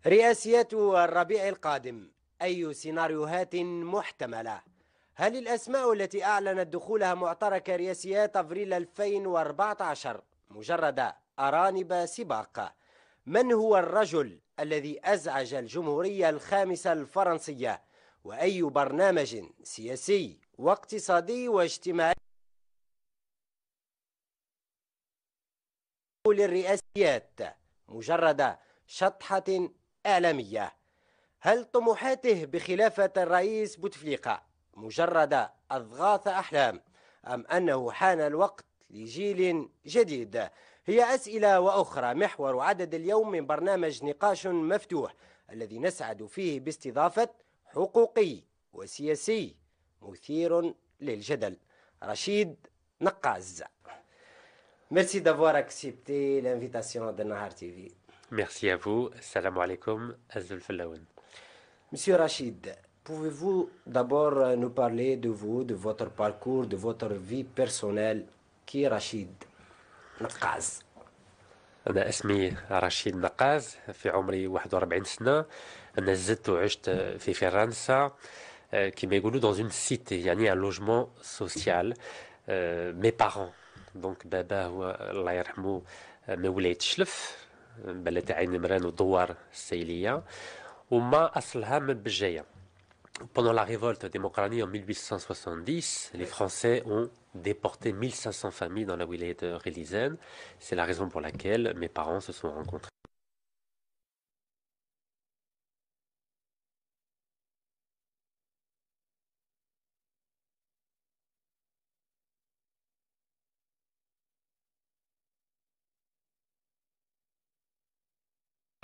رئاسيات الربيع القادم، أي سيناريوهات محتملة؟ هل الأسماء التي أعلنت دخولها معترك رئاسيات أفريل 2014 مجرد أرانب سباق؟ من هو الرجل الذي أزعج الجمهورية الخامسة الفرنسية؟ وأي برنامج سياسي واقتصادي واجتماعي للرئاسيات مجرد شطحة إعلامية؟ هل طموحاته بخلافة الرئيس بوتفليقة مجرد أضغاث أحلام، أم أنه حان الوقت لجيل جديد؟ هي أسئلة وأخرى محور عدد اليوم من برنامج نقاش مفتوح، الذي نسعد فيه باستضافة حقوقي وسياسي مثير للجدل، رشيد نقاز. Merci d'avoir accepté l'invitation de Nahar TV. Merci à vous. Salam alaikum. Azul Fallaoun. Monsieur Rachid, pouvez-vous d'abord nous parler de vous, de votre parcours, de votre vie personnelle? Qui est Rachid Naqaz? أنا اسمي رشيد نقاز، في عمري 41 سنة. أنا زدت وعشت في فرنسا كما يقولوا dans une cité، يعني un logement social. mes parents، دونك بابا هو الله يرحمه من ولاية شلف، بلدة عين مران ودوار السيلية، وما أصلها من بجاية. Pendant la révolte démocratique en 1870, les Français ont déporté 1500 familles dans la wilaya de Relizane. C'est la raison pour laquelle mes parents se sont rencontrés.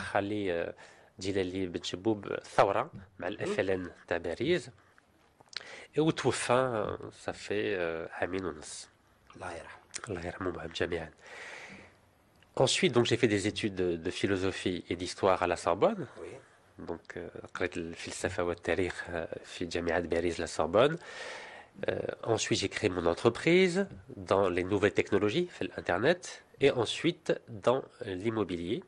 خالي جلالي بن شبوب ثورة مع الFLN تاع باريس، وتوفى صافي عامين ونص. الله يرحمه. الله يرحمهم جميعا. Ensuite, donc, j'ai fait des études de philosophie et d'histoire à la Sorbonne. Oui. Donc, قريت الفلسفة والتاريخ في جامعة باريس لا Sorbonne. Ensuite, j'ai créé mon entreprise dans les nouvelles technologies, fait l'Internet, et ensuite dans l'immobilier.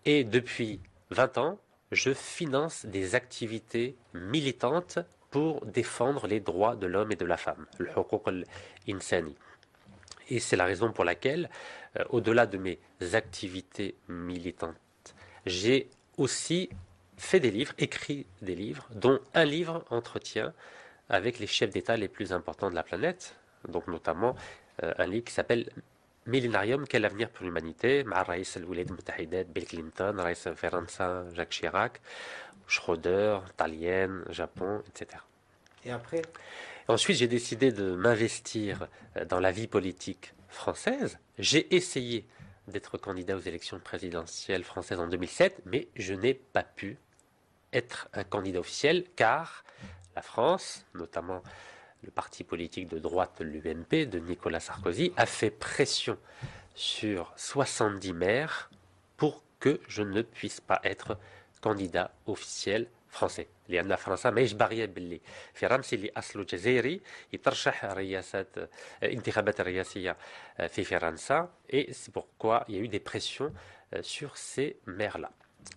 Et depuis 20 ans, je finance des activités militantes pour défendre les droits de l'homme et de la femme, le حقوق الإنساني. Et c'est la raison pour laquelle, au-delà de mes activités militantes, j'ai aussi fait des livres, écrit des livres, dont un livre entretien avec les chefs d'État les plus importants de la planète, donc notamment un livre qui s'appelle Millénarium, quel avenir pour l'humanité, مع الرئيس الولايات المتحدة بيل كلينتون, رئيس فرنسا جاك شيراك, Schroeder, Tallien, Japon, etc. Et après? Ensuite, j'ai décidé de m'investir dans la vie politique française. J'ai essayé d'être candidat aux élections présidentielles françaises en 2007, mais je n'ai pas pu être un candidat officiel car la France, notamment le parti politique de droite, l'UMP, de Nicolas Sarkozy, a fait pression sur 70 maires pour que je ne puisse pas être candidat officiel français. لأن فرنسا ماهيش باغية باللي في رمسي اللي أصله جزائري يترشح رئاسة انتخابات الرئاسية في فرنسا. Et c'est pourquoi il y a eu des pressions sur ces maires-là.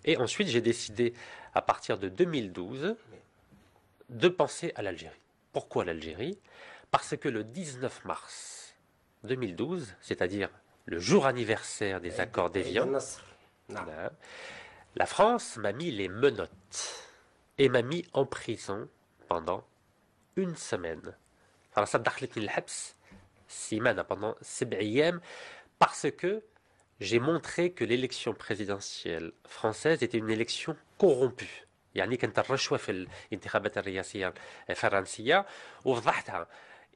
Et ensuite, j'ai décidé, à partir de 2012, de penser à l'Algérie. Pourquoi l'Algérie? Parce que le 19 mars 2012, c'est-à-dire le jour anniversaire des accords d'Évian, la France m'a mis les menottes et m'a mis en prison pendant une semaine. فرنسا دخلتني الحبس سيمانة pendant 7 أيام parce que j'ai montré que l'élection présidentielle française était une élection corrompue. يعني كانت الرشوة في الانتخابات الرئاسية الفرنسية وفضحتها.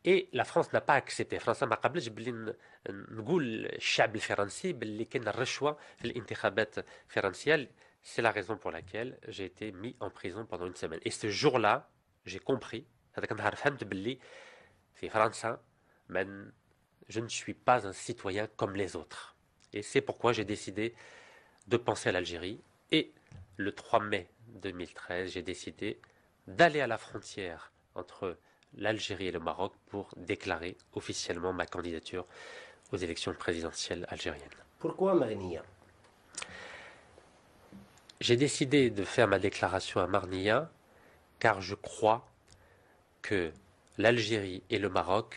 Et la France n'a pas accepté. فرنسا ما قبلتش باللي نقول الشعب الفرنسي باللي كان الرشوة في الانتخابات الفرنسية. C'est la raison pour laquelle j'ai été mis en prison pendant une semaine. Et ce jour-là, j'ai compris, هذاك النهار فهمت باللي في فرنسا je ne suis pas un citoyen comme les autres. Et c'est pourquoi j'ai décidé de penser à l'Algérie. Et le 3 mai 2013, j'ai décidé d'aller à la frontière entre l'Algérie et le Maroc pour déclarer officiellement ma candidature aux élections présidentielles algériennes. Pourquoi Maghnia? J'ai décidé de faire ma déclaration à Marnia car je crois que l'Algérie et le Maroc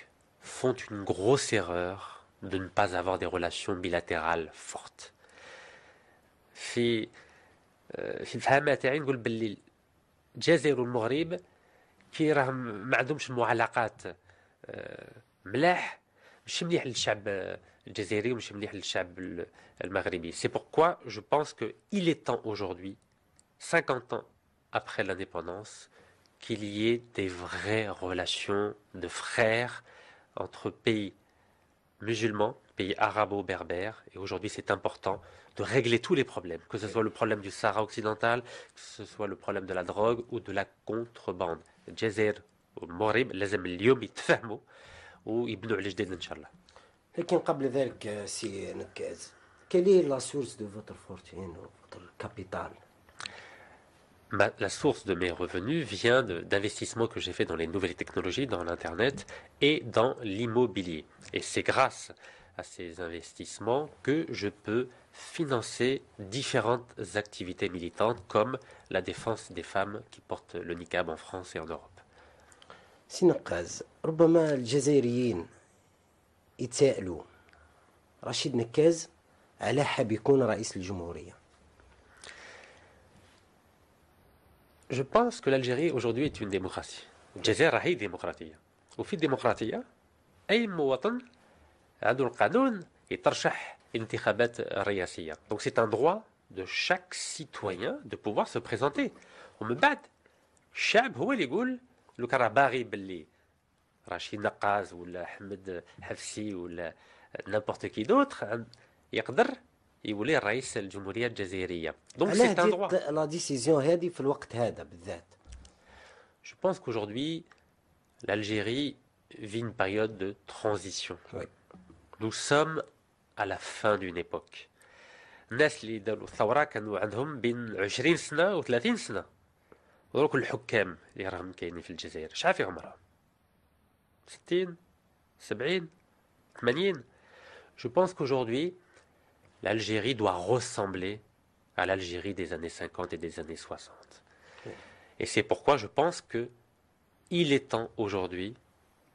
font une grosse erreur de ne pas avoir des relations bilatérales fortes. في في الفهامة تاعي نقول باللي الجزائر والمغرب كي راهم ما عندهمش المعالقات ملاح مش مليح للشعب الجزائري ومش مليح للشعب المغربي. C'est pourquoi je pense qu'il est temps aujourd'hui, 50 ans après l'indépendance, qu'il y ait des vraies relations de frères entre pays musulmans, pays arabo-berbères. Et aujourd'hui, c'est important de régler tous les problèmes, que ce soit le problème du Sahara occidental, que ce soit le problème de la drogue ou de la contrebande. الجزائر والمغرب لازم اليوم يتفاهموا ويبنوا على جديد ان شاء الله. لكن قبل ذلك سي نكاز quelle est la source de votre fortune, votre capital? La source de mes revenus vient d'investissements que j'ai fait dans les nouvelles technologies, dans l'Internet et dans l'immobilier. Et c'est grâce à ces investissements que je peux financer différentes activités militantes comme la défense des femmes qui portent le niqab en France et en Europe. سي نقاز ربما الجزائريين يتساءلوا رشيد نكاز على حاب يكون رئيس الجمهورية. Je pense que l'Algérie aujourd'hui est une démocratie. الجزائر راهي ديمقراطية. وفي الديمقراطية أي مواطن عنده القانون يترشح انتخابات رئاسية. Donc c'est un droit de chaque citoyen de pouvoir se présenter. ومن بعد الشعب هو اللي يقول لو كان راه باغي باللي رشيد نقاز ولا حمد حفسي ولا n'importe qui d'autre يقدر يولي رئيس الجمهورية الجزائرية. Donc c'est un droit. لا ديسيزيون هذه في الوقت هذا بالذات. Je pense qu'aujourd'hui l'Algérie vit une période de transition. Oui. Nous sommes à la fin d'une époque. الناس اللي داروا الثورة كانوا عندهم بين 20 سنة و 30 سنة. ودروك الحكام اللي راهم كاينين في الجزائر شحال فيهم عمرهم؟ 60 70 80. Je pense qu'aujourd'hui l'Algérie doit ressembler à l'Algérie des années 50 et des années 60. Et c'est pourquoi je pense qu'il est temps aujourd'hui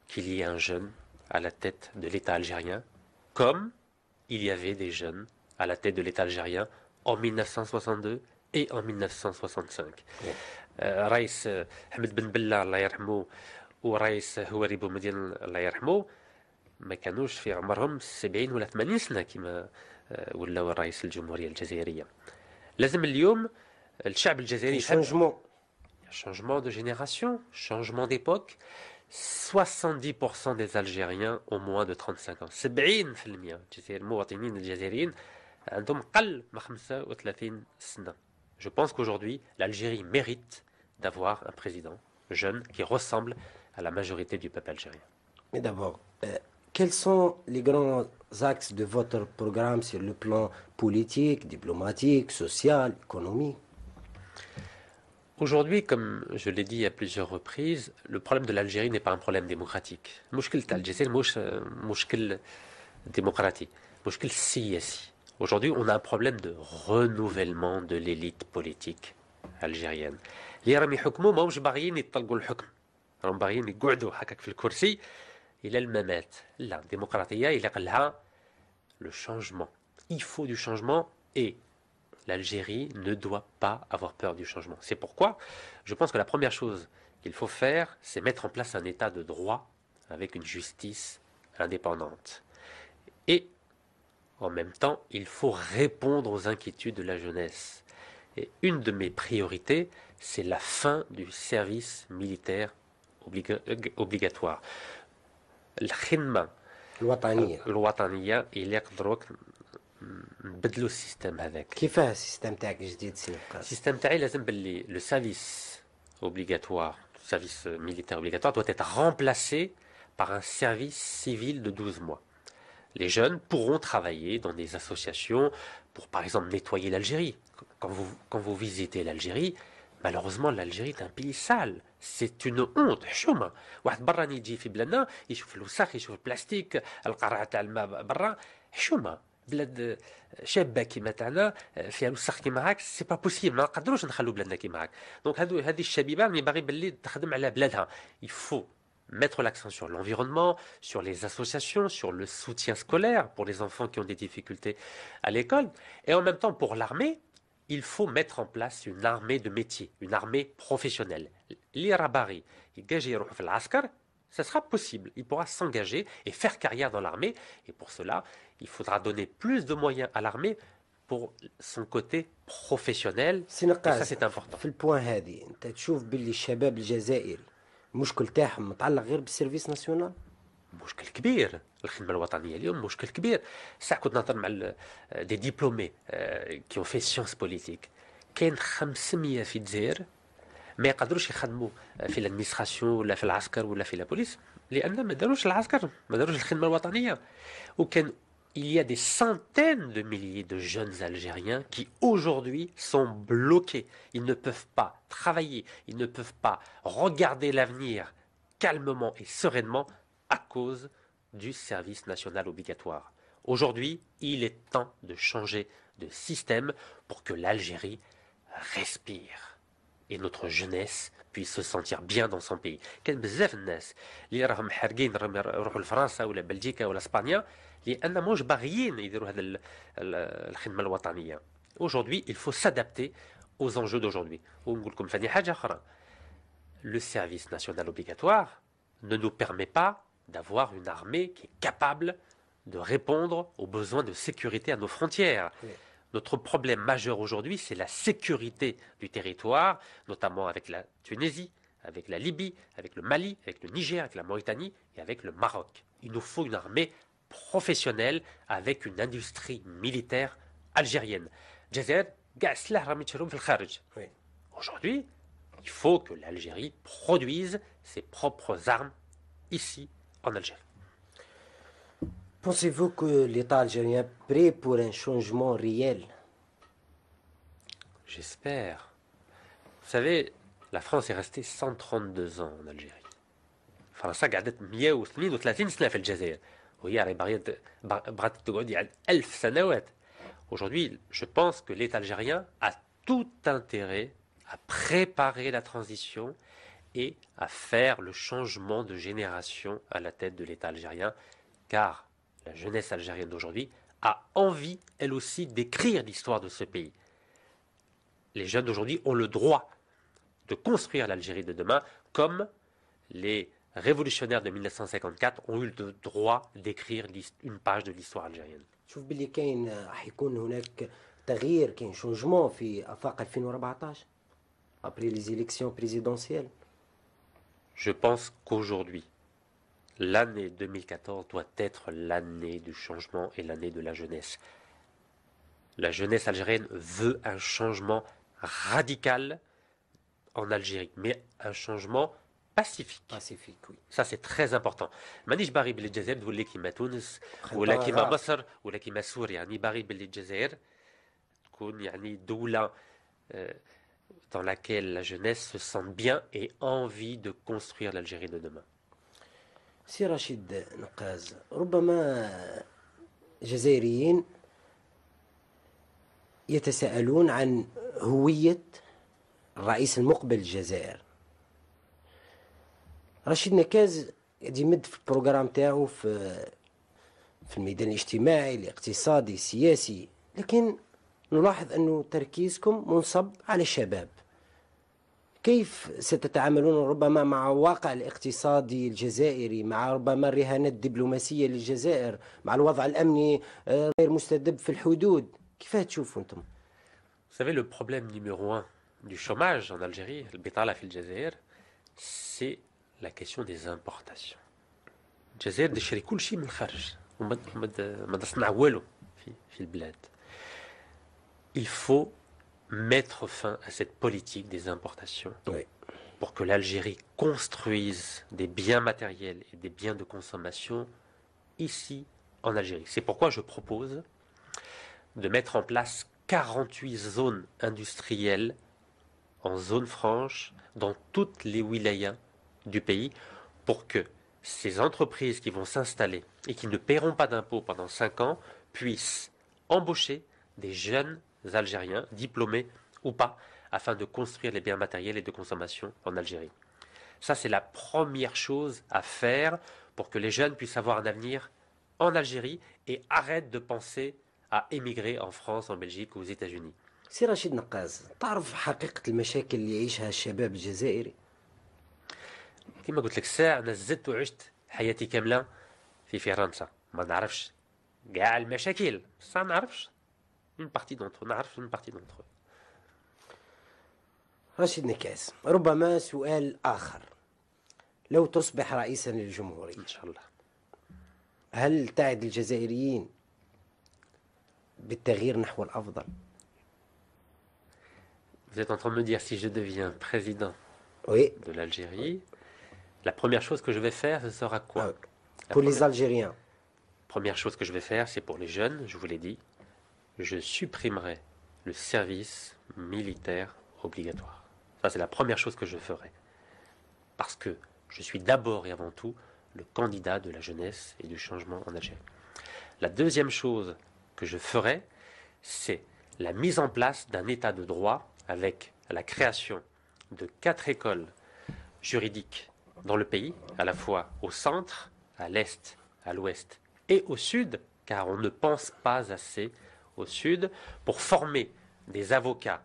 qu'il y ait un jeune à la tête de l'État algérien, comme il y avait des jeunes à la tête de l'État algérien en 1962 et en 1965. رئيس حمد بن بلة الله يرحمه ورئيس هواري بومدين الله يرحمه ما كانوش في عمرهم 70 ولا 80 سنة كما ولاو رئيس الجمهورية الجزائرية. لازم اليوم الشعب الجزائري يفهم changement de génération, changement d'époque. 70% des Algériens ont moins de 35 ans. 70% المواطنين الجزائريين عندهم قل من 35 سنة. Je pense qu'aujourd'hui, l'Algérie mérite d'avoir un président jeune qui ressemble à la majorité du peuple algérien. Mais d'abord, quels sont les grands axes de votre programme sur le plan politique, diplomatique, social, économique? Aujourd'hui, comme je l'ai dit à plusieurs reprises, le problème de l'Algérie n'est pas un problème démocratique. المشكل تاع الجزائر مش مشكل démocratique, مشكل سياسي. Aujourd'hui, on a un problème de renouvellement de l'élite politique algérienne. اللي راهم يحكموا ماهمش باغيين يطلقوا الحكم. راهم باغيين يقعدوا هكاك في الكرسي إلى الممات. لا، الديمقراطية يليق لها le changement. Il faut du changement et l'Algérie ne doit pas avoir peur du changement. C'est pourquoi je pense que la première chose qu'il faut faire, c'est mettre en place un état de droit avec une justice indépendante. Et en même temps, il faut répondre aux inquiétudes de la jeunesse. Et une de mes priorités, c'est la fin du service militaire obligatoire. الخدمة الوطنية اللي يقدروك نبدلوا السيستم هذاك. كيفاه السيستم تاعك الجديد سي نقاس؟ السيستم تاعي لازم باللي le service obligatoire, service militaire obligatoire doit être remplacé par un service civil de 12 mois. Les jeunes pourront travailler dans des associations pour, par exemple, nettoyer l'Algérie. Quand vous visitez l'Algérie, malheureusement, l'Algérie est un pays sale. C'est une honte. حشومة. واحد براني يجي في بلادنا يشوف الوسخ يشوف البلاستيك القرعة تاع الماء برا حشومة. بلاد شابه كيما تاعنا فيها الوسخ كيما هاك سي با بوسيبل ما نقدروش نخلو بلادنا كيما هاك دونك هذه الشبيبه راني باغي باللي تخدم على بلادها يفو mettre l'accent sur l'environnement, sur les associations, sur le soutien scolaire pour les enfants qui ont des difficultés à l'école. Et en même temps, pour l'armée, il faut mettre en place une armée de métier, une armée professionnelle. L'Irabari, ça sera possible. Il pourra s'engager et faire carrière dans l'armée. Et pour cela, il faudra donner plus de moyens à l'armée pour son côté professionnel. Et ça, c'est important. في البوان هذه انت تشوف باللي الشباب الجزائري المشكل تاعهم متعلق غير بالسيرفيس ناسيونال؟ مشكل كبير. الخدمه الوطنيه اليوم مشكل كبير. ساعه كنت نهضر مع دي ديبلومي كي اون في سيونس بوليتيك كاين 500 في الجزائر ما يقدروش يخدموا في الادمينستراسيون ولا في العسكر ولا في البوليس لان ما داروش العسكر ما داروش الخدمه الوطنيه وكان il y a des centaines de milliers de jeunes Algériens qui aujourd'hui sont bloqués. Ils ne peuvent pas travailler, ils ne peuvent pas regarder l'avenir calmement et sereinement à cause du service national obligatoire. Aujourd'hui, il est temps de changer de système pour que l'Algérie respire et notre jeunesse puisse se sentir bien dans son pays. كاين بزاف الناس اللي راهم حارقين يروحوا لفرنسا ولا بلجيكا ولا اسبانيا لان موش باغيين يديروا هذا الخدمه الوطنيه. Aujourd'hui, il faut s'adapter aux enjeux d'aujourd'hui. ونقول لكم ثاني حاجه اخرى. Le service national obligatoire ne nous permet pas d'avoir une armée qui est capable de répondre aux besoins de sécurité à nos frontières. Oui. Notre problème majeur aujourd'hui, c'est la sécurité du territoire, notamment avec la Tunisie, avec la Libye, avec le Mali, avec le Niger, avec la Mauritanie et avec le Maroc. Il nous faut une armée professionnelle avec une industrie militaire algérienne. Aujourd'hui, il faut que l'Algérie produise ses propres armes ici en Algérie. Pensez-vous que l'État algérien est prêt pour un changement réel? J'espère. Vous savez, la France est restée 132 ans en Algérie. فرنسا قعدت 132 سنة في الجزائر وهي راهي بغات تقعد يعني 1000 سنوات. Aujourd'hui, je pense que l'État algérien a tout intérêt à préparer la transition et à faire le changement de génération à la tête de l'État algérien, car la jeunesse algérienne d'aujourd'hui a envie, elle aussi, d'écrire l'histoire de ce pays. Les jeunes d'aujourd'hui ont le droit de construire l'Algérie de demain, comme les révolutionnaires de 1954 ont eu le droit d'écrire une page de l'histoire algérienne. شوف باللي كاين راح يكون هناك تغيير كاين شونجمون في افاق 2014 après les élections présidentielles. Je pense qu'aujourd'hui, l'année 2014 doit être l'année du changement et l'année de la jeunesse. La jeunesse algérienne veut un changement radical en Algérie, mais un changement pacifique. Pacifique, oui. Ça, c'est très important. مانيش باغي باللي الجزائر تولي كيما تونس ولا كيما مصر ولا كيما سوريا، يعني باغي باللي الجزائر تكون يعني دولة dans laquelle la jeunesse se sente bien et envie de construire l'Algérie de demain. سي رشيد نقاز، ربما جزائريين يتساءلون عن هوية الرئيس المقبل للجزائر. رشيد نقاز قاعد يمد في البروغرام تاعو في الميدان الاجتماعي الاقتصادي السياسي، لكن نلاحظ أنه تركيزكم منصب على الشباب. كيف ستتعاملون ربما مع الواقع الاقتصادي الجزائري، مع ربما الرهانات الدبلوماسية للجزائر، مع الوضع الأمني غير مستدب في الحدود؟ كيف تشوفوا أنتم؟ Vous savez, le problème numéro 1 du chômage en Algérie, البطالة في الجزائر, c'est la question des importations. الجزائر تشري كل شيء من الخارج وما تصنع والو في البلاد. Il faut mettre fin à cette politique des importations, oui, pour que l'Algérie construise des biens matériels et des biens de consommation ici en Algérie. C'est pourquoi je propose de mettre en place 48 zones industrielles en zone franche dans toutes les wilayas du pays pour que ces entreprises qui vont s'installer et qui ne paieront pas d'impôts pendant 5 ans puissent embaucher des jeunes Algériens, diplômés ou pas, afin de construire les biens matériels et de consommation en Algérie. Ça, c'est la première chose à faire pour que les jeunes puissent avoir un avenir en Algérie et arrêtent de penser à émigrer en France, en Belgique ou aux États-Unis. سي رشيد نقاز، تعرف حقيقة المشاكل اللي يعيشها الشباب الجزائري؟ كما قلت لك الساعة أنا زدت وعشت حياتي كاملة في فرنسا، ما نعرفش كاع المشاكل، بس ما نعرفش une partie d'entre eux، نعرف une partie d'entre eux. رشيد نكاز، ربما سؤال آخر، لو تصبح رئيسا للجمهورية إن شاء الله. هل تعد الجزائريين بالتغيير نحو الأفضل؟ Vous êtes en train de me dire si je deviens président Oui. de l'Algérie, la première chose que je vais faire, ce sera quoi? Pour les Algériens. Première chose que je vais faire, c'est pour les jeunes, je vous l'ai dit, je supprimerai le service militaire obligatoire. Ça, c'est la première chose que je ferai. Parce que je suis d'abord et avant tout le candidat de la jeunesse et du changement en Algérie. La deuxième chose que je ferai, c'est la mise en place d'un état de droit avec la création de 4 écoles juridiques dans le pays, à la fois au centre, à l'est, à l'ouest et au sud, car on ne pense pas assez au sud, pour former des avocats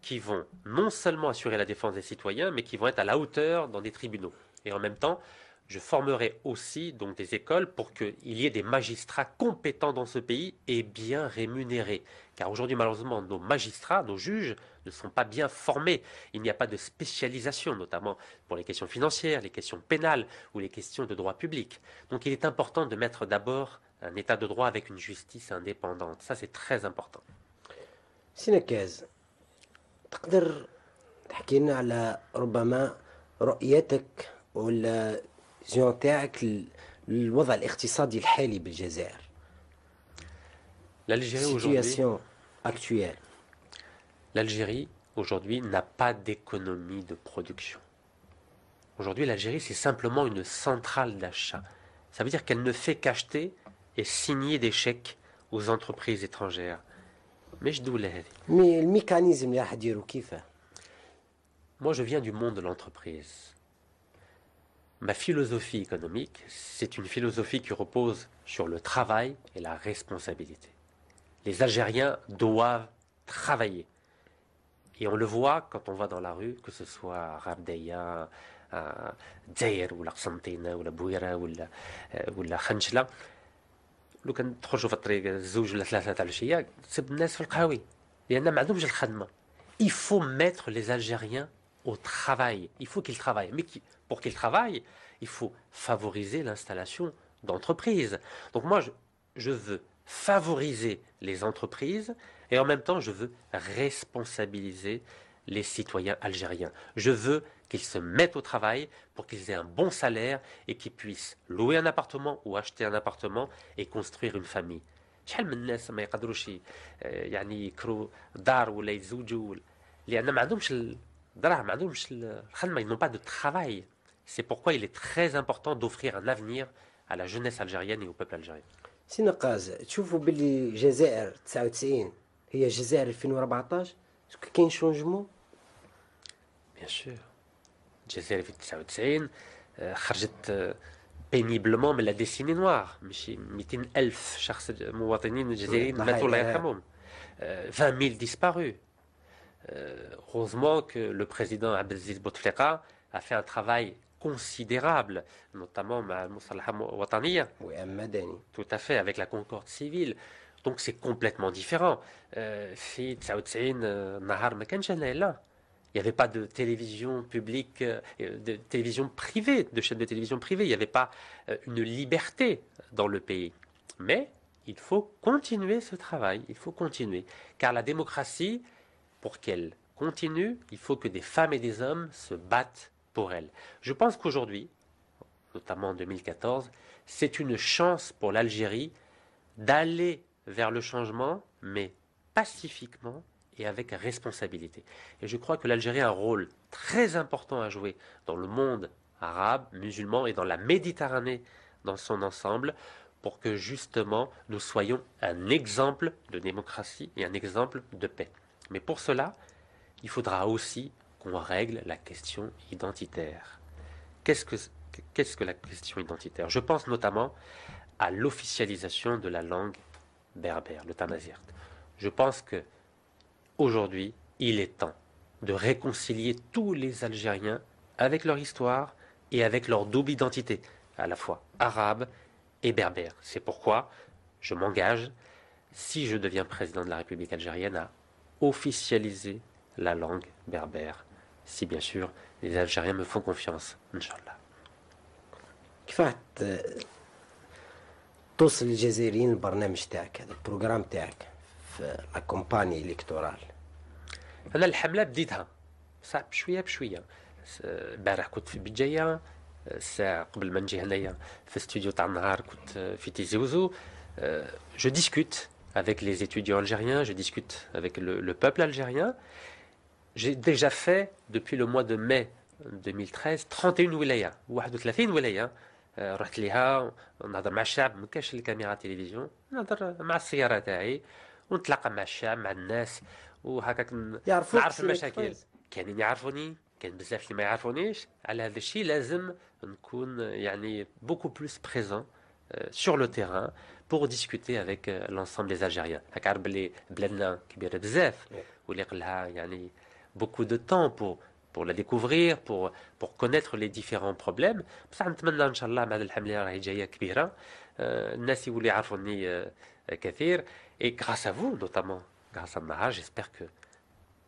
qui vont non seulement assurer la défense des citoyens, mais qui vont être à la hauteur dans des tribunaux. Et en même temps, je formerai aussi donc des écoles pour qu'il y ait des magistrats compétents dans ce pays et bien rémunérés. Car aujourd'hui, malheureusement, nos magistrats, nos juges ne sont pas bien formés. Il n'y a pas de spécialisation, notamment pour les questions financières, les questions pénales ou les questions de droit public. Donc il est important de mettre d'abord un état de droit avec une justice indépendante. Ça, c'est très important. سي نكاز، تقدر تحكي لنا على ربما رؤيتك ولا فيزيون تاعك للوضع الاقتصادي الحالي بالجزائر؟ L'Algérie actuelle. L'Algérie aujourd'hui n'a pas d'économie de production. Aujourd'hui, l'Algérie, c'est simplement une centrale d'achat. Ça veut dire qu'elle ne fait qu'acheter et signer des chèques aux entreprises étrangères. Mais je dois l'aider. Mais le mécanisme اللي راح ديرو كيفاه؟ Moi, je viens du monde de l'entreprise. Ma philosophie économique, c'est une philosophie qui repose sur le travail et la responsabilité. Les Algériens doivent travailler. Et on le voit quand on va dans la rue, que ce soit à Rabdeya, à Dzaïr, ou la Qsantena, ou la Bouira, ou la Khanchla. لو كان تخرجوا في الطريق الزوج ولا ثلاثة تاع العشية تسب الناس في القهاوي لأن ما عندهمش الخدمة. Il faut mettre les Algériens au travail. Il faut qu'ils travaillent. Mais pour qu'ils travaillent, il faut favoriser l'installation d'entreprises. Donc moi, je veux favoriser les entreprises et en même temps, je veux responsabiliser les citoyens algériens. Je veux qu'ils se mettent au travail pour qu'ils aient un bon salaire et qu'ils puissent louer un appartement ou acheter un appartement et construire une famille. شحال من الناس ما يقدروش يعني يكروا دار ولا يتزوجوا لأن ما عندهمش الدراهم ما عندهمش الخدمة, ils n'ont pas de travail. C'est pourquoi il est très important d'offrir un avenir à la jeunesse algérienne et au peuple algérien. سي نقاز، تشوفوا باللي الجزائر 99 هي الجزائر 2014 كاين شونجمون؟ Bien sûr. الجزائر في 99 خرجت péniblement من la décennie noire. ماشي 200,000 شخص مواطنين جزائريين ماتوا الله يرحمهم. 20,000 disparus. Heureusement que le président Abdelaziz Bouteflika a fait un travail considérable, notamment مع المصالحة الوطنية. Tout à fait, avec la concorde civile. Donc c'est complètement différent. في 99 نهار ما كانش هنا. Il n'y avait pas de télévision publique, de télévision privée, de chaînes de télévision privée. Il n'y avait pas une liberté dans le pays. Mais il faut continuer ce travail, il faut continuer. Car la démocratie, pour qu'elle continue, il faut que des femmes et des hommes se battent pour elle. Je pense qu'aujourd'hui, notamment en 2014, c'est une chance pour l'Algérie d'aller vers le changement, mais pacifiquement et avec responsabilité. Et je crois que l'Algérie a un rôle très important à jouer dans le monde arabe, musulman et dans la Méditerranée dans son ensemble pour que justement nous soyons un exemple de démocratie et un exemple de paix. Mais pour cela, il faudra aussi qu'on règle la question identitaire. Qu'est-ce que la question identitaire? Je pense notamment à l'officialisation de la langue berbère, le tamazight. Je pense que aujourd'hui, il est temps de réconcilier tous les Algériens avec leur histoire et avec leur double identité, à la fois arabe et berbère. C'est pourquoi je m'engage, si je deviens président de la République algérienne, à officialiser la langue berbère, si bien sûr les Algériens me font confiance, Inch'Allah. كيفاش توصل للجزائريين البرنامج تاعك هذا البروغرام تاعك في لا كومباني الكتورال؟ أنا الحملة بديتها صعب بشوية بشوية. البارح كنت في بجاية، الساعة قبل ما نجي هنايا في استوديو تاع النهار كنت في تيزي وزو. Je discute avec les étudiants algériens, je discute avec le peuple algérien. J'ai déjà fait, depuis le mois de mai 2013, 31 ولاية 31 ولاية. رحت ليها نهضر مع الشعب، ما كاش الكاميرا تلفزيون، نهضر مع السيارة تاعي ونتلاقى مع الشعب مع الناس وهكاك نعرف المشاكل. كاينين يعرفوني، كاين بزاف اللي ما يعرفونيش. على هذا الشيء لازم نكون يعني beaucoup plus présent sur le terrain pour discuter avec l'ensemble des Algériens. هاك عارف بلي بلادنا كبيرة بزاف واللي قلها يعني beaucoup de temps pour la découvrir, pour connaître les différents problèmes. بصح نتمنى ان شاء الله مع الحملة راهي جاية كبيرة الناس يولي يعرفوني كثير. Et grâce à vous, notamment grâce à Nahar, j'espère que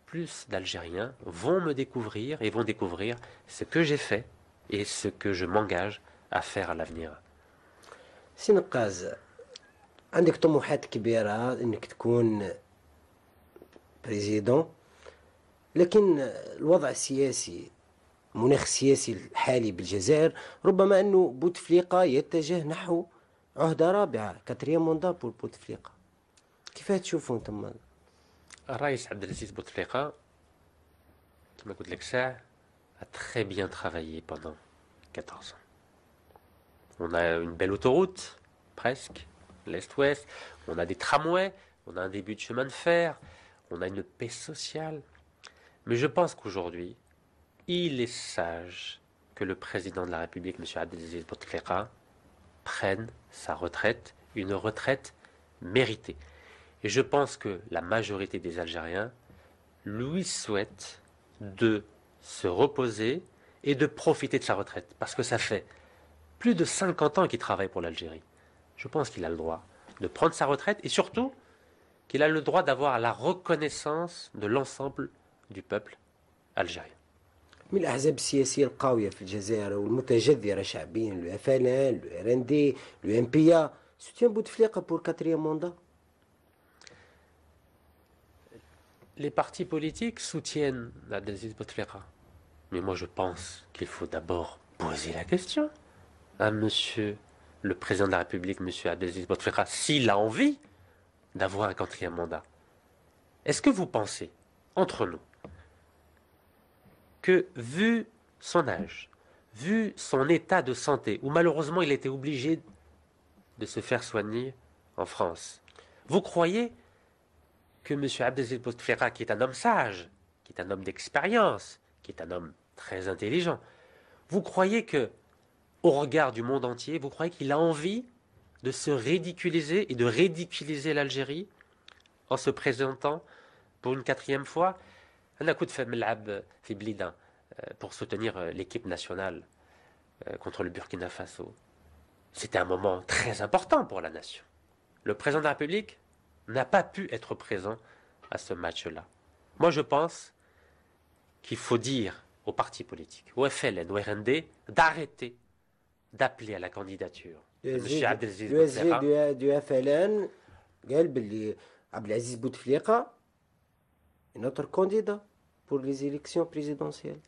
plus d'Algériens vont me découvrir et vont découvrir ce que j'ai fait et ce que je m'engage à faire à l'avenir. سي نقاز، عندك طموحات كبيرة انك تكون بريزيدون، لكن الوضع السياسي، المناخ السياسي الحالي بالجزائر ربما انه بوتفليقة يتجه نحو عهدة رابعة، كاتريام موندا بور بوتفليقة. كيف تشوفوا انتم؟ الرئيس عبد العزيز بوتفليقة كما قلت لك ساعة a très bien travaillé pendant 14 ans. On a une belle autoroute, presque, l'Est-Ouest, on a des tramways, on a un début de chemin de fer, on a une paix sociale. Mais je pense qu'aujourd'hui, il est sage que le président de la République, M. Abdelaziz Bouteflika, prenne sa retraite, une retraite méritée. Et je pense que la majorité des Algériens lui souhaitent de se reposer et de profiter de sa retraite. Parce que ça fait plus de 50 ans qu'il travaille pour l'Algérie. Je pense qu'il a le droit de prendre sa retraite et surtout qu'il a le droit d'avoir la reconnaissance de l'ensemble du peuple algérien. من الأحزاب السياسية القوية في الجزائر والمتجذرة شعبيا، لو FLN، لو RND، لو MPA soutient Bouteflika pour quatrième mandat. Les partis politiques soutiennent Abdelaziz Bouteflika. Mais moi je pense qu'il faut d'abord poser la question à monsieur le président de la République, monsieur Abdelaziz Bouteflika, s'il a envie d'avoir un quatrième mandat. Est-ce que vous pensez, entre nous, que vu son âge, vu son état de santé, où malheureusement il était obligé de se faire soigner en France, vous croyez que M. Abdelaziz Bouteflika, qui est un homme sage, qui est un homme d'expérience, qui est un homme très intelligent, vous croyez que, au regard du monde entier, vous croyez qu'il a envie de se ridiculiser et de ridiculiser l'Algérie en se présentant pour une quatrième fois? أنا كنت في ملعب في بليدة pour soutenir l'équipe nationale contre le Burkina Faso. C'était un moment très important pour la nation. Le président de la République n'a pas pu être présent à ce match-là. Moi, je pense qu'il faut dire aux partis politiques, au FLN, au RND, d'arrêter d'appeler à la candidature de M. Abdelaziz Bouteflika. du FLN قال باللي عبد العزيز بوتفليقة notre candidat pour les élections présidentielles.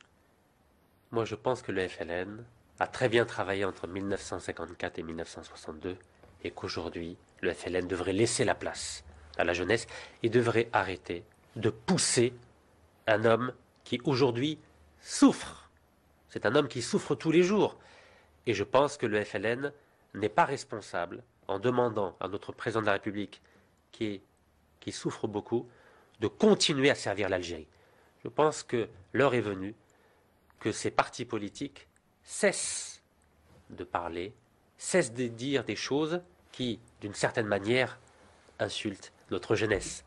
Moi, je pense que le FLN a très bien travaillé entre 1954 et 1962 et qu'aujourd'hui, le FLN devrait laisser la place à la jeunesse et devrait arrêter de pousser un homme qui aujourd'hui souffre. C'est un homme qui souffre tous les jours. Et je pense que le FLN n'est pas responsable en demandant à notre président de la République, qui souffre beaucoup, de continuer à servir l'Algérie. Je pense que l'heure est venue que ces partis politiques cessent de parler, cessent de dire des choses qui, d'une certaine manière, insultent notre jeunesse.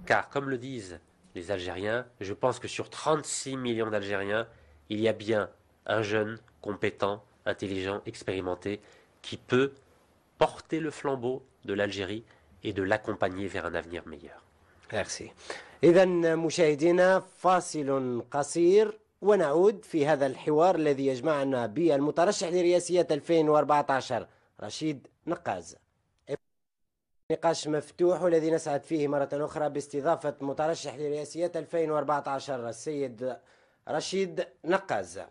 Car, comme le disent les Algériens, je pense que sur 36 millions d'Algériens, il y a bien un jeune, compétent, intelligent, expérimenté, qui peut porter le flambeau de l'Algérie et de l'accompagner vers un avenir meilleur. Merci. إذا مشاهدينا فاصل قصير ونعود في هذا الحوار الذي يجمعنا بالمترشح لرئاسية 2014 رشيد نقاز. نقاش مفتوح والذي نسعد فيه مرة أخرى باستضافة مترشح لرئاسية 2014 السيد رشيد نقاز.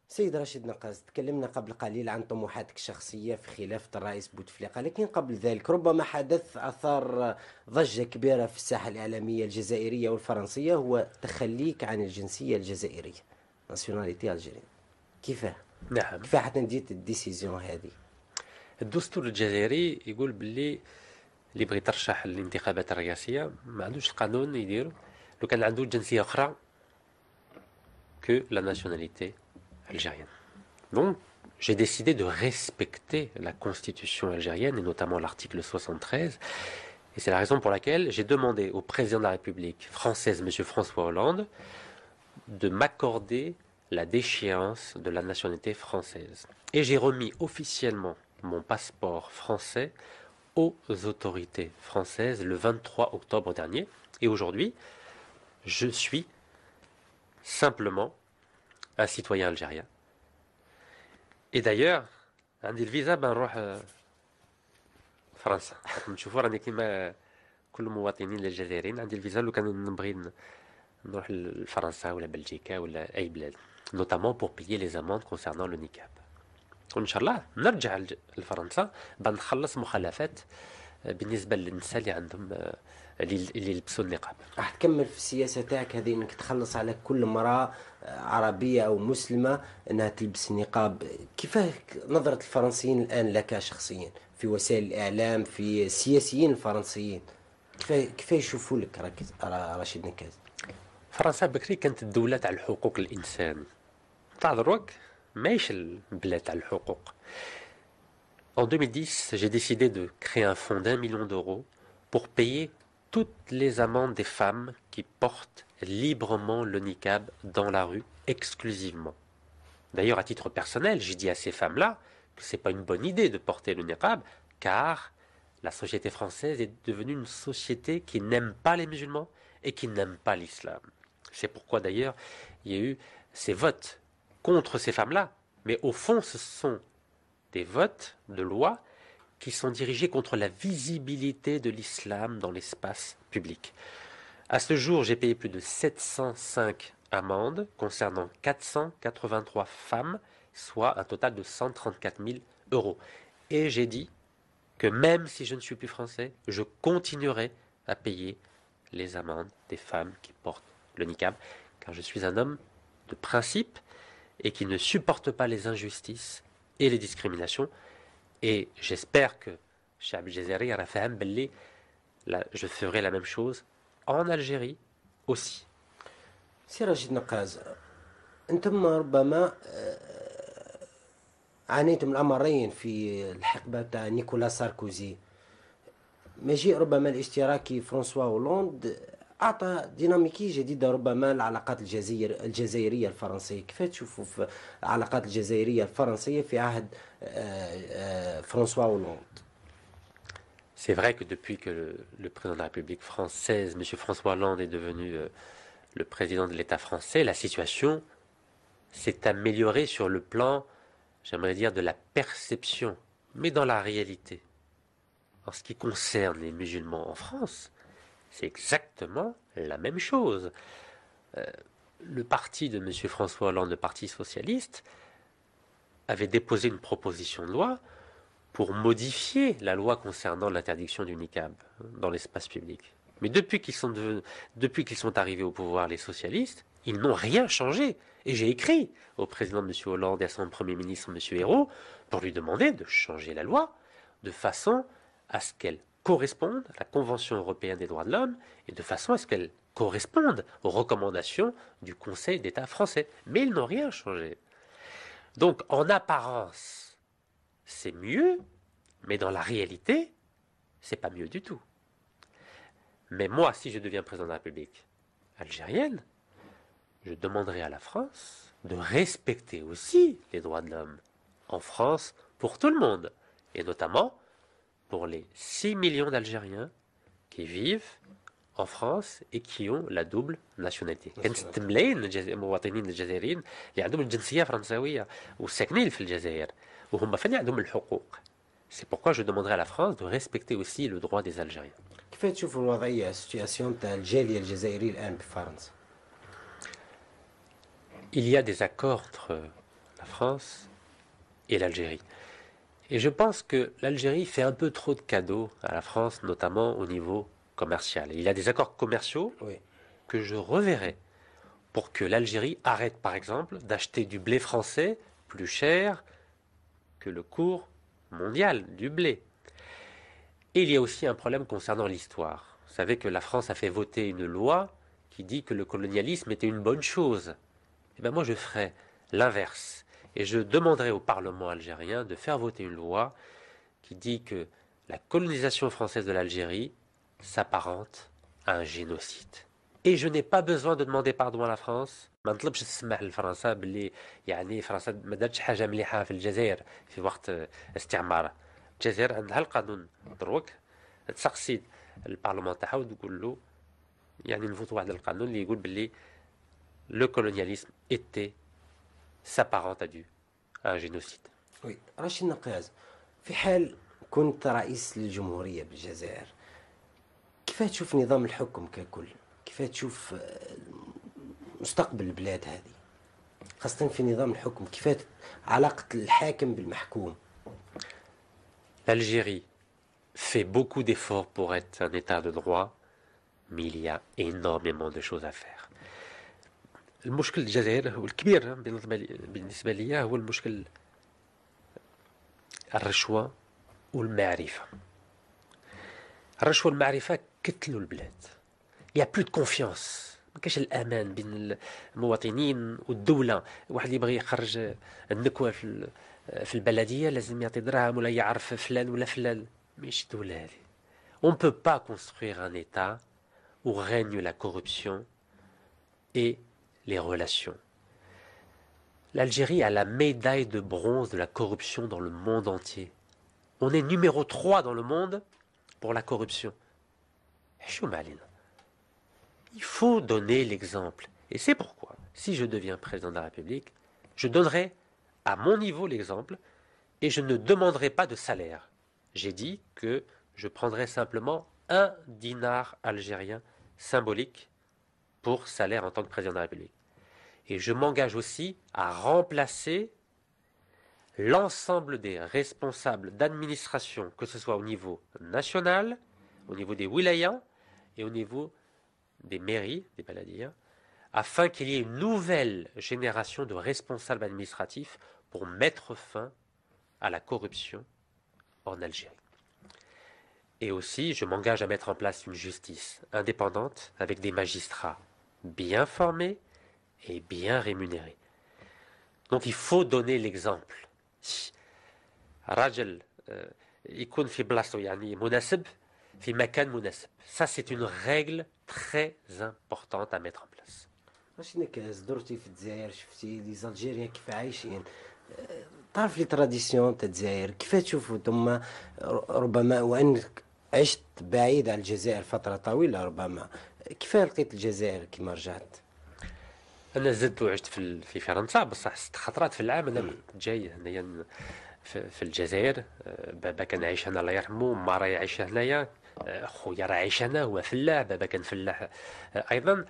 سيد رشيد نقاز، تكلمنا قبل قليل عن طموحاتك الشخصية في خلافة الرئيس بوتفليقة، لكن قبل ذلك ربما حدث أثار ضجة كبيرة في الساحة الإعلامية الجزائرية والفرنسية هو تخليك عن الجنسية الجزائرية، ناسيوناليتي الجيريان. نعم. كيف حتنديت الديسيزيون هذه؟ الدستور الجزائري يقول باللي اللي بغى يترشح للانتخابات الرئاسية ما عندوش القانون يدير لو كان عنده جنسية أخرى que la nationalité algérienne. Donc, j'ai décidé de respecter la constitution algérienne et notamment l'article 73. Et c'est la raison pour laquelle j'ai demandé au président de la République française, M. François Hollande, de m'accorder la déchéance de la nationalité française. Et j'ai remis officiellement mon passeport français aux autorités françaises le 23 octobre dernier. Et aujourd'hui, je suis simplement un citoyen algérien. Et d'ailleurs, عندي الفيزا بنروح فرنسا. نشوفوا راني كيما كل المواطنين الجزائريين عندي الفيزا لو كان نبغي نروح لفرنسا ولا بلجيكا ولا اي بلاد. Notamment pour payer les amendes concernant le niqab. وان شاء الله نرجع لفرنسا بنخلص مخالفات بالنسبه للنساء اللي عندهم اللي يلبسوا النقاب. راح تكمل في السياسه تاعك هذه انك تخلص على كل امراه عربيه او مسلمه انها تلبس النقاب؟ كيف نظره الفرنسيين الان لك شخصيا في وسائل الاعلام، في السياسيين الفرنسيين، كيف يشوفوا لك رشيد نقاز؟ فرنسا بكري كانت الدوله تاع الحقوق الانسان، تاع دروك ماهيش البلاد تاع الحقوق. En 2010, j'ai décidé de créer un fonds d'1 million d'euros pour payer toutes les amendes des femmes qui portent librement le niqab dans la rue exclusivement. D'ailleurs, à titre personnel, j'ai dit à ces femmes-là que ce n'est pas une bonne idée de porter le niqab, car la société française est devenue une société qui n'aime pas les musulmans et qui n'aime pas l'islam. C'est pourquoi d'ailleurs il y a eu ces votes contre ces femmes-là, mais au fond ce sont des votes de loi qui sont dirigés contre la visibilité de l'islam dans l'espace public. À ce jour, j'ai payé plus de 705 amendes concernant 483 femmes, soit un total de 134 000 euros. Et j'ai dit que même si je ne suis plus français, je continuerai à payer les amendes des femmes qui portent le niqab, car je suis un homme de principe et qui ne supporte pas les injustices et les discriminations. Et j'espère que Chab Jazari a fait je ferai la même chose en Algérie aussi. سي رشيد نقاز، انتم ربما عانيتم الامرين في الحقبه تاع نيكولا ساركوزي. مجيء ربما الاشتراكي فرانسوا هولاند اعطى ديناميكيه جديده ربما العلاقات الجزائريه الفرنسيه. كيف تشوفوا في العلاقات الجزائريه الفرنسيه في عهد فرانسوا هولاند؟ C'est vrai que depuis que le président de la République française, M. François Hollande, est devenu le président de l'État français, la situation s'est améliorée sur le plan, j'aimerais dire, de la perception. Mais dans la réalité, en ce qui concerne les musulmans en France, c'est exactement la même chose. Le parti de M. François Hollande, le Parti socialiste, avait déposé une proposition de loi pour modifier la loi concernant l'interdiction du niqab dans l'espace public. Mais depuis qu'ils sont arrivés au pouvoir, les socialistes, ils n'ont rien changé. Et j'ai écrit au président M. Hollande et à son premier ministre M. Ayrault pour lui demander de changer la loi, de façon à ce qu'elles correspondent à la Convention européenne des droits de l'homme et de façon à ce qu'elles correspondent aux recommandations du Conseil d'État français. Mais ils n'ont rien changé. Donc, en apparence, c'est mieux, mais dans la réalité, c'est pas mieux du tout. Mais moi, si je deviens président de la République algérienne, je demanderai à la France de respecter aussi les droits de l'homme en France pour tout le monde, et notamment pour les 6 millions d'Algériens qui vivent en France et qui ont la double nationalité. كان 6 ملايين مواطنين الجزائريين اللي عندهم الجنسية فرنساوية وساكنين في الجزائر وهم فين عندهم الحقوق. C'est pourquoi je demanderai à la France de respecter aussi le droit des Algériens. كيف تشوفوا الوضعية السيتياسيون تاع الجالية الجزائرية الآن بفرنسا؟ Il y a des accords entre la France et l'Algérie. Et je pense que l'Algérie fait un peu trop de cadeaux à la France, notamment au niveau commercial. Il y a des accords commerciaux Oui. que je reverrai pour que l'Algérie arrête, par exemple, d'acheter du blé français plus cher que le cours mondial du blé. Et il y a aussi un problème concernant l'histoire. Vous savez que la France a fait voter une loi qui dit que le colonialisme était une bonne chose. Eh bien moi je ferai l'inverse. Et je demanderai au Parlement algérien de faire voter une loi qui dit que la colonisation française de l'Algérie s'apparente à un génocide. Et je n'ai pas besoin de demander pardon à la France. ما نطلبش السماح لفرنسا باللي يعني فرنسا ما دارتش حاجه مليحه في الجزائر في وقت استعمارها. الجزائر عندها القانون دروك تسقسي البرلمان تاعها وتقول له يعني نفوتوا واحد القانون اللي يقول باللي le colonialisme était s'apparente à un génocide. وي رشيد نقاز، في حال كنت رئيس للجمهورية بالجزائر كيف تشوف نظام الحكم ككل؟ كيف تشوف مستقبل البلاد هذه خاصة في نظام الحكم؟ كيف علاقة الحاكم بالمحكوم؟ L'Algérie fait beaucoup d'efforts pour être un état de droit, mais il y a énormément de choses à faire. المشكل الجزائر والكبير بالنسبة لي هو المشكل الرشوة والمعرفة. الرشوة والمعرفة كتلوا البلاد. Il y a plus de confiance. ما كاش الأمان بين المواطنين والدولة. واحد يبغي يخرج النكوة في البلدية لازم يعطي دراهم ولا يعرف فلان ولا فلان. مش دولة هذه. On ne peut pas construire un État où règne la corruption et les relations. L'Algérie a la médaille de bronze de la corruption dans le monde entier. On est numéro 3 dans le monde pour la corruption. Il faut donner l'exemple. Et c'est pourquoi, si je deviens président de la République, je donnerai à mon niveau l'exemple et je ne demanderai pas de salaire. J'ai dit que je prendrai simplement 1 dinar algérien symbolique pour salaire en tant que président de la République. Et je m'engage aussi à remplacer l'ensemble des responsables d'administration, que ce soit au niveau national, au niveau des wilayas et au niveau des mairies, des baladières, afin qu'il y ait une nouvelle génération de responsables administratifs pour mettre fin à la corruption en Algérie. Et aussi, je m'engage à mettre en place une justice indépendante avec des magistrats bien formés et bien rémunérés. Donc il faut donner l'exemple. راجل يكون في بلاصتو يعني مناسب في مكان مناسب. Ça c'est une règle très importante à mettre en place. واش نكاز درتي في الجزائر شفتي لي زالجيريان كيف عايشين تعرف لي تراديسيون تاع الجزائر كيف تشوفوا ثم ربما وانك عشت بعيد عن الجزائر فترة طويلة ربما كيف لقيت الجزائر كيما رجعت؟ انا زدت وعشت في فرنسا بصح 6 خطرات في العام انا كنت جاي هنايا في الجزائر. بابا كان عايش هنا الله يرحمه، ما راهي عايشه هنايا، خويا راه عايش هنا هو فلاح، بابا كان فلاح ايضا.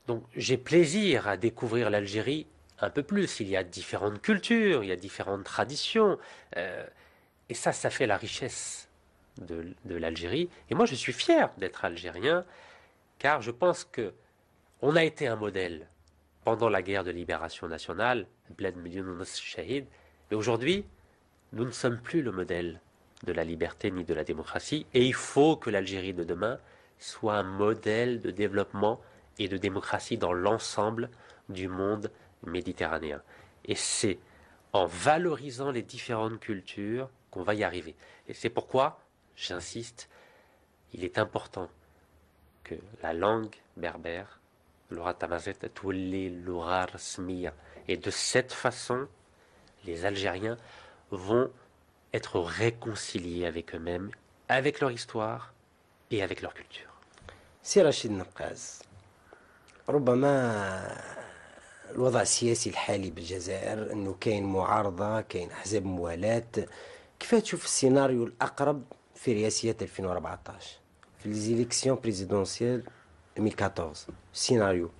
Donc j'ai plaisir à découvrir l'Algérie un peu plus. Il y a différentes cultures, il y a différentes traditions et ça fait la richesse de l'Algérie. Et moi je suis fier d'être algérien car je pense que on a été un modèle pendant la guerre de libération nationale, mais aujourd'hui, nous ne sommes plus le modèle. de la liberté ni de la démocratie. Et il faut que l'Algérie de demain soit un modèle de développement et de démocratie dans l'ensemble du monde méditerranéen. Et c'est en valorisant les différentes cultures qu'on va y arriver. Et c'est pourquoi, j'insiste, il est important que la langue berbère, Laura Tamazet, Laura Smia, et de cette façon, les Algériens vont être réconciliés avec eux-mêmes, avec leur histoire et avec leur culture. سي رشيد نقاز، ربما الوضع السياسي الحالي بالجزائر انه كاين معارضه، كاين احزاب موالاه، كيف تشوف السيناريو الاقرب في رئاسيات 2014 في ليزيليكسيون بريزيدونسيال 2014 scénario.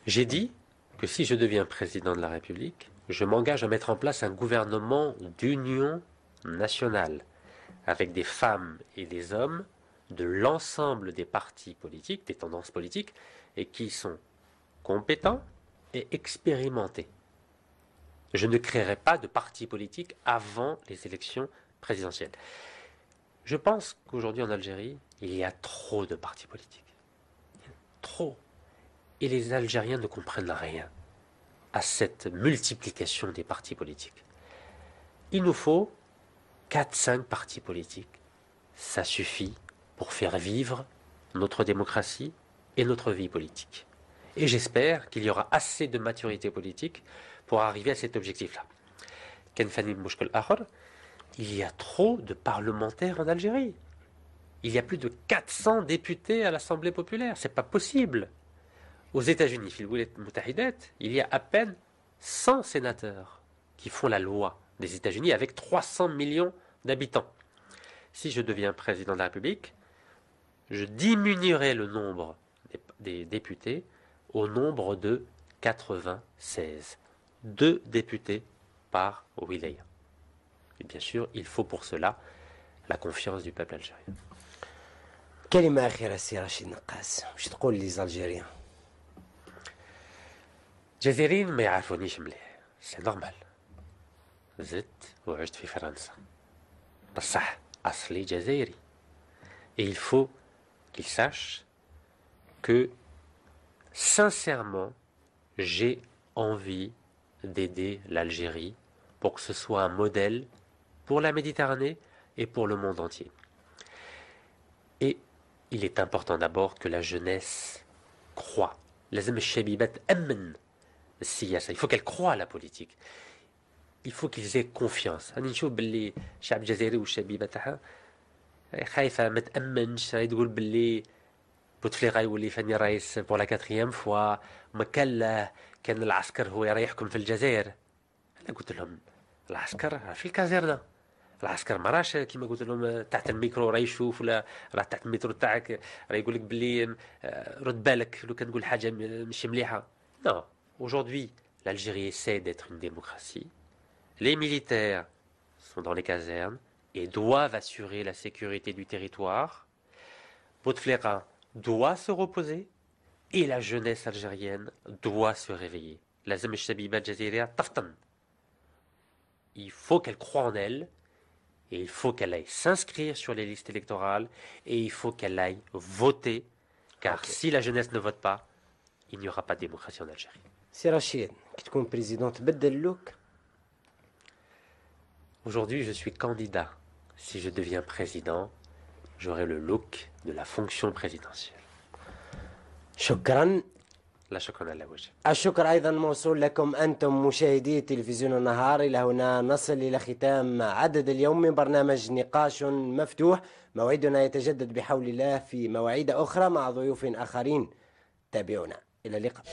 J'ai dit que si je deviens président de la République, je m'engage à mettre en place un gouvernement d'union nationale avec des femmes et des hommes de l'ensemble des partis politiques, des tendances politiques, et qui sont compétents et expérimentés. Je ne créerai pas de parti politique avant les élections présidentielles. Je pense qu'aujourd'hui en Algérie, il y a trop de partis politiques. Trop. Et les Algériens ne comprennent rien à cette multiplication des partis politiques. Il nous faut 4-5 partis politiques. Ça suffit pour faire vivre notre démocratie et notre vie politique. Et j'espère qu'il y aura assez de maturité politique pour arriver à cet objectif-là. Il y a trop de parlementaires en Algérie. Il y a plus de 400 députés à l'Assemblée populaire. C'est pas possible. Aux États-Unis, il y a à peine 100 sénateurs qui font la loi des États-Unis avec 300 millions d'habitants. Si je deviens président de la République, je diminuerai le nombre des députés au nombre de 96. 2 députés par wilaya. Et bien sûr, il faut pour cela la confiance du peuple algérien. كلمة أخيرة سي رشيد نقاس، واش تقول للجزائريين؟ الجزائريين ما يعرفونيش مليح، سي نورمال. زدت وعشت في فرنسا، بصح أصلي جزائري. Et il faut qu'ils sachent que, sincèrement, j'ai envie d'aider l'Algérie pour que ce soit un modèle pour la Méditerranée et pour le monde entier. Et il est important d'abord que la jeunesse croie. Il faut qu'elle croie à la politique. Il faut qu'ils aient confiance. الشعب الجزائري والشبيبه تاعها خايفه ما تامنش، تقول باللي بوتفليقه يولي ثاني رئيس بور لا 4 فوا، ما كان العسكر هو يريحكم في الجزائر. انا قلت لهم العسكر في الكازيرنا، العسكر ما راش كيما قلت لهم تحت الميكرو راه يشوف، ولا راه تحت المترو تاعك راه يقول لك باللي رد بالك لو كان تقول حاجه مش مليحه. Non, aujourd'hui l'Algérie essaie d'être une démocratie. Les militaires sont dans les casernes et doivent assurer la sécurité du territoire. Bouteflika doit se reposer et la jeunesse algérienne doit se réveiller. Il faut qu'elle croie en elle et il faut qu'elle aille s'inscrire sur les listes électorales et il faut qu'elle aille voter, car si la jeunesse ne vote pas, il n'y aura pas de démocratie en Algérie. سي رشيد، كي تكون بريزيدون تبدل اللوك؟ Aujourd'hui, je suis candidat. Si je deviens président, j'aurai le look de la fonction présidentielle. شكرا. لا شكرا على وجه. الشكر أيضا موصول لكم أنتم مشاهدي تلفزيون النهار. إلى هنا نصل إلى ختام عدد اليوم من برنامج نقاش مفتوح. موعدنا يتجدد بحول الله في مواعيد أخرى مع ضيوف آخرين. تابعونا، إلى اللقاء.